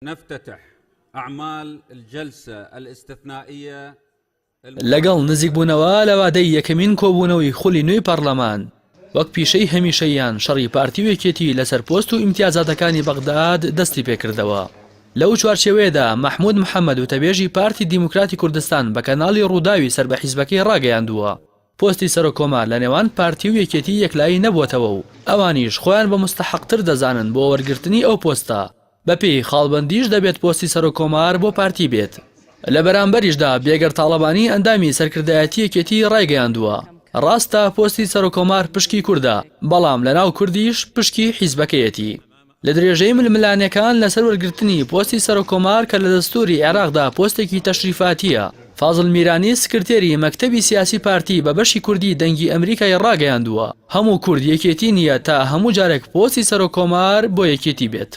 نفتتح أعمال الجلسة الاستثنائية لەگەڵ نزیکبوونەوە لەوادەی یەکەمین کۆبوونەوەی خولی نوێی پەرلەمان وەک پیشەی هەمیشەیان شەڕی پارتیوێکێتی لەسەر پۆست و ئیمتیازاتەکانی بەغداد دەستی پێکردەوە. لەو چوارچێوەیەدا محمود محەممەد و تەبێژی پارتی دیموکراتی کوردستان بە کەناڵی ڕووداوی سەر بە حیزبەکەی ڕاگەیاندووە. پۆستی سەرۆکۆمار لە نێوان پارتی و یەکێتی یەکلایی نەبووەتەوە و ئەوانیش خۆیان بە مستەحەقتر دەزانن بۆ وەرگرتنی ئەو پۆستە. بەپێی خاڵبەندیش دەبێت پۆستی سەرۆکۆمار بۆ پارتی بێت. لە بەرامبەریشدا بێگەر تاڵەبانی ئەندامی سەرکردایەتی یەکێتی ڕایگەیاندووە. ڕاستە پۆستی سەرۆکۆمار پشکی کووردە، بەڵام لەناو کوردیش پشکی حیزبەکەیەتی. لە درێژەی ململانیەکان لەسەر وەرگرتنی پۆستی سەرۆکۆمار کە لە دەستوری عێراقدا پۆستێکی تەشریفاتیە، فازڵ میرانی سکرتێری مەکتەبی سیاسی پارتی بە بەشی کوردی دەنگی ئەمریکای ڕاگەیاندووە هەموو کورد یەکێتی نییە تا هەموو جارێک پۆستی سەرۆکۆمار بۆ یەکێتی بێت.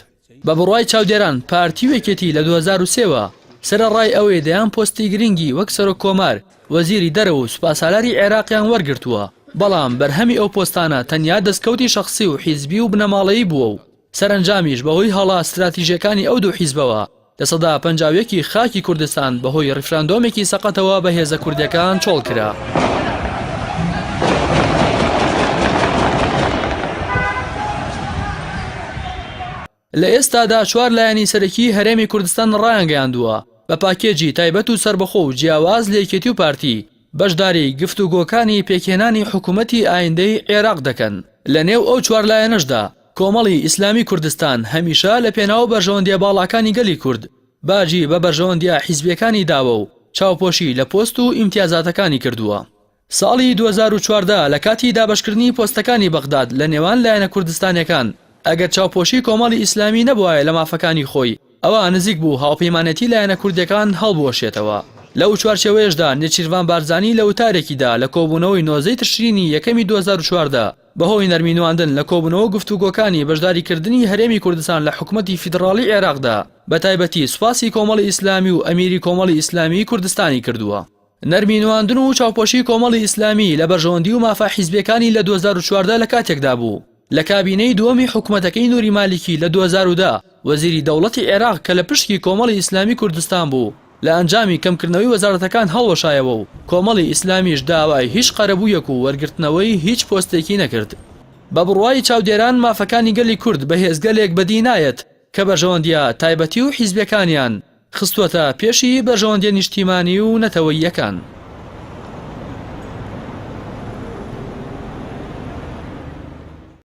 بە بڕوای چاودێران پارتی و یەکێتی لە 2003ەوە سەرەڕای ئەوەی دەیان پۆستی گرنگی وەک سەرۆکۆمار وەزیری دەرەوە و سوپاسالاری عێراقیان وەرگرتووە، بەڵام بەرهەمی ئەو پۆستانە تەنیا دەستکەوتی شەخصی و حیزبی و بنەماڵەیی بووە و سەرنجامیش بەهۆی هەڵا استراتیژیەکانی ئەو دوو حیزبەوە لە سەدا 51 خاکی کوردستان بەهۆی ڕیفراندۆمێکی سەقەتەوە بە هێزە کوردەکان چۆڵ کرا. لە ئێستادا چوار لایەنی سەرەکی هەرێمی کوردستان ڕایانگەیاندووە بە پاکێجی تایبەت و سربەخۆ و جیاواز لە یەکێتی و پارتی بەشداری گفتوگۆکانی پێکهێنانی حکوومەتی ئایندەی عێراق دەکەن. لە نێو ئەو چوار لایەنەشدا کۆمەڵی ئیسلامی کوردستان هەمیشە لە پێناو بەرژەوەندیە باڵاکانی گەلی کورد باجی بە بەرژەوەندیە حیزبیەکانی داوە و چاوپۆشی لە پۆست و ئیمتیازاتەکانی کردووە. ساڵی 2014 لە کاتی دابەشکردنی پۆستەکانی بەغداد لە نێوان لایەنە کوردستانیەکان ئەگەر چاوپۆشی کۆمەڵی ئیسلامی نەبووایە لە مافەکانی خۆی ئەوە نزیک بوو هاوپەیمانەتی لایەنە کوردەکان هەڵبوەشێتەوە. لەو چوارچێوەیەشدا نێچیروان بارزانی لە وتارێکیدا لە کۆبوونەوەی نۆزەی تشرینی یەکەمی 2014 بەهۆی نەرمینواندن لە کۆبوونەوە گفتوگۆکانی بەشداریکردنی هەرێمی کوردستان لە حکوومەتی فیدراڵی عێراقدا بە تایبەتی سوپاسی کۆمەڵی ئیسلامی و ئەمیری کۆمەڵی ئیسلامی کوردستانی کردووە. نەرمینواندن و چاوپۆشی کۆمەڵی ئیسلامی لە بەرژەوەندی و مافە حیزبیەکانی لە 2014 لە کاتێکدا بوو. لە کابینەی دووەمی حکوومەتەکەی نوری مالیکی لە 2010 وەزیری دەوڵەتی عێراق کە لە پشکی کۆمەڵی ئیسلامی کوردستان بوو لە ئەنجامی کەمکردنەوەی وەزارەتەکان هەڵوەشایەوە و کۆمەڵی ئیسلامیش داوای هیچ قەرەبوویەک و وەرگرتنەوەی هیچ پۆستێکی نەکرد. بە بڕوای چاودێران مافەکانی گەلی کورد بە هێزگەلێک بەدی نایەت کە بەرژەوەندیە تایبەتی و حیزبیەکانیان خستوەتە پێشی بەرژەوەندیە نیشتیمانی و نەتەوەییەکان.